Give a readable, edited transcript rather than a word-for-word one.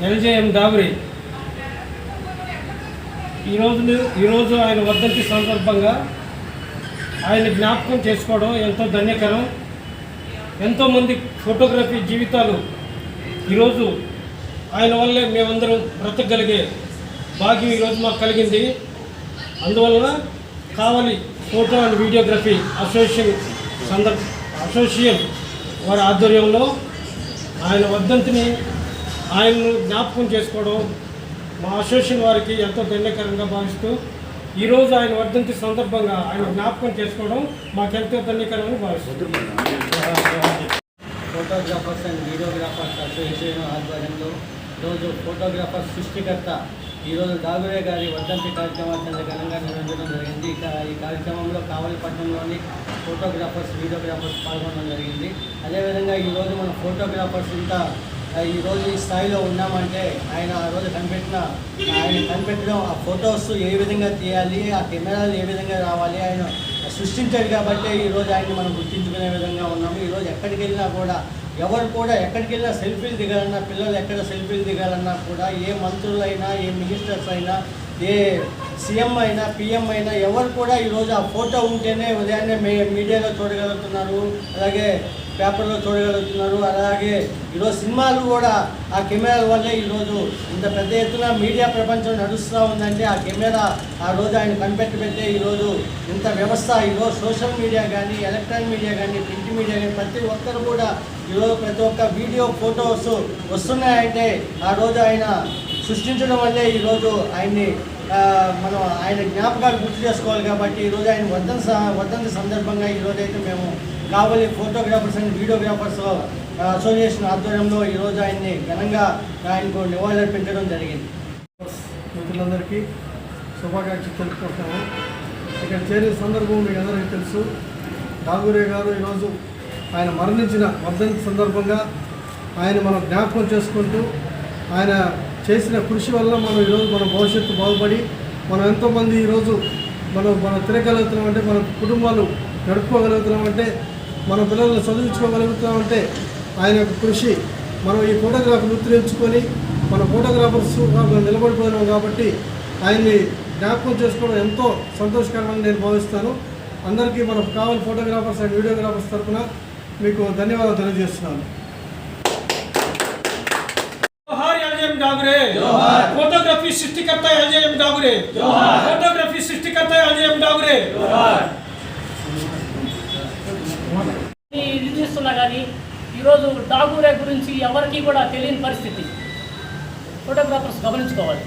ఎల్జేఎం డాబరీ ఈరోజు ఆయన వర్ధంతి సందర్భంగా ఆయన జ్ఞాపకం చేసుకోవడం ఎంతో ధన్యకరం. ఎంతోమంది ఫోటోగ్రఫీ జీవితాలు ఈరోజు ఆయన వల్లే మేమందరం బ్రతకగలిగే భాగ్యం ఈరోజు మాకు కలిగింది. అందువలన కావలి ఫోటో అండ్ వీడియోగ్రఫీ అసోసియేషన్ వారి ఆధ్వర్యంలో ఆయన వర్ధంతిని ఆయన్ను జ్ఞాపకం చేసుకోవడం మా అసోసియేషన్ వారికి ఎంతో ధన్యకరంగా భావిస్తూ ఈరోజు ఆయన వర్ధంతి సందర్భంగా ఆయన జ్ఞాపకం చేసుకోవడం మాకెంతో ధన్యకరంగా భావిస్తున్నాం. ఫోటోగ్రాఫర్స్ అండ్ వీడియోగ్రాఫర్స్ అసోసియేషన్ ఆధ్వర్యంలో ఈరోజు ఫోటోగ్రాఫర్ సృష్టికర్త ఈరోజు డాగురే గారి వర్ధంతి కార్యక్రమాన్ని ఘనంగా నిర్వహించడం జరిగింది. ఈ కార్యక్రమంలో కావలిపట్నంలోని ఫోటోగ్రాఫర్స్ వీడియోగ్రాఫర్స్ పాల్గొనడం జరిగింది. అదేవిధంగా ఈరోజు మన ఫోటోగ్రాఫర్స్ ఇంత ఈరోజు ఈ స్థాయిలో ఉన్నామంటే ఆయన ఆ రోజు కనిపెట్టడం, ఆ ఫొటోస్ ఏ విధంగా తీయాలి, ఆ కెమెరాలు ఏ విధంగా రావాలి ఆయన సృష్టించాడు కాబట్టి ఈరోజు ఆయన్ని మనం గుర్తించుకునే విధంగా ఉన్నాము. ఈరోజు ఎక్కడికి వెళ్ళినా కూడా ఎక్కడికి వెళ్ళినా సెల్ఫీలు దిగాలన్నా, పిల్లలు ఎక్కడ సెల్ఫీలు దిగాలన్నా కూడా ఏ మంత్రులైనా, ఏ మినిస్టర్స్ అయినా, ఏ సీఎం అయినా, పిఎం అయినా ఎవరు కూడా ఈరోజు ఆ ఫోటో ఉంటేనే ఉదయాన్నే మీడియాలో చూడగలుగుతున్నారు, అలాగే పేపర్లో చూడగలుగుతున్నారు. అలాగే ఈరోజు సినిమాలు కూడా ఆ కెమెరాల వల్లే ఈరోజు ఇంత పెద్ద ఎత్తున మీడియా ప్రపంచం నడుస్తూ ఉందంటే ఆ కెమెరా ఆ రోజు ఆయన కనిపెట్టబెట్టే ఈరోజు ఇంత వ్యవస్థ. ఈరోజు సోషల్ మీడియా కానీ, ఎలక్ట్రానిక్ మీడియా కానీ, ప్రింట్ మీడియా కానీ ప్రతి ఒక్కరు కూడా ఈరోజు ప్రతి ఒక్క వీడియో ఫొటోస్ వస్తున్నాయంటే ఆ రోజు ఆయన సృష్టించడం వల్లే ఈరోజు ఆయన్ని మనం ఆయన జ్ఞాపకాలు గుర్తు చేసుకోవాలి. కాబట్టి ఈరోజు ఆయన వర్ధంతి సందర్భంగా ఈరోజైతే మేము కావలి ఫోటోగ్రాఫర్స్ అండ్ వీడియోగ్రాఫర్స్ అసోసియేషన్ ఆధ్వర్యంలో ఈరోజు ఆయన్ని ఘనంగా ఆయనకు నివాళులర్పించడం జరిగింది. మిత్రులందరికీ శుభాకాంక్షలు తెలుపుకుంటున్నాము. ఇక్కడ చేరిన సందర్భం మీకు అందరికీ తెలుసు. డాగురే గారు ఈరోజు ఆయన మరణించిన వర్ధంతి సందర్భంగా ఆయన మనం జ్ఞాపకం చేసుకుంటూ ఆయన చేసిన కృషి వల్ల మనం ఈరోజు మన భవిష్యత్తు బాగుపడి మనం ఎంతోమంది ఈరోజు మనం తిరగలుగుతున్నామంటే, మన కుటుంబాలు నడుపుకోగలుగుతున్నామంటే, మన పిల్లలను చదివించుకోగలుగుతున్నామంటే ఆయన యొక్క కృషి. మనం ఈ ఫోటోగ్రాఫీ వృత్తి నేర్చుకొని మన ఫోటోగ్రాఫర్స్ నిలబడిపోయినాం కాబట్టి ఆయన్ని జ్ఞాపకం చేసుకోవడం ఎంతో సంతోషకరమని నేను భావిస్తాను. అందరికీ మన కావలి ఫోటోగ్రాఫర్స్ అండ్ వీడియోగ్రాఫర్స్ తరఫున మీకు ధన్యవాదాలు తెలియజేస్తున్నాను. ఫోటోగ్రఫీ సృష్టికర్త ఎల్జేఎం డాగురే, ఫోటోగ్రఫీ సృష్టికర్త ఎల్జేఎం డాగురే. ఇది చేస్తున్నా కానీ ఈరోజు డాగురే గురించి ఎవరికి కూడా తెలియని పరిస్థితి. ఫోటోగ్రాఫర్స్ గమనించుకోవాలి.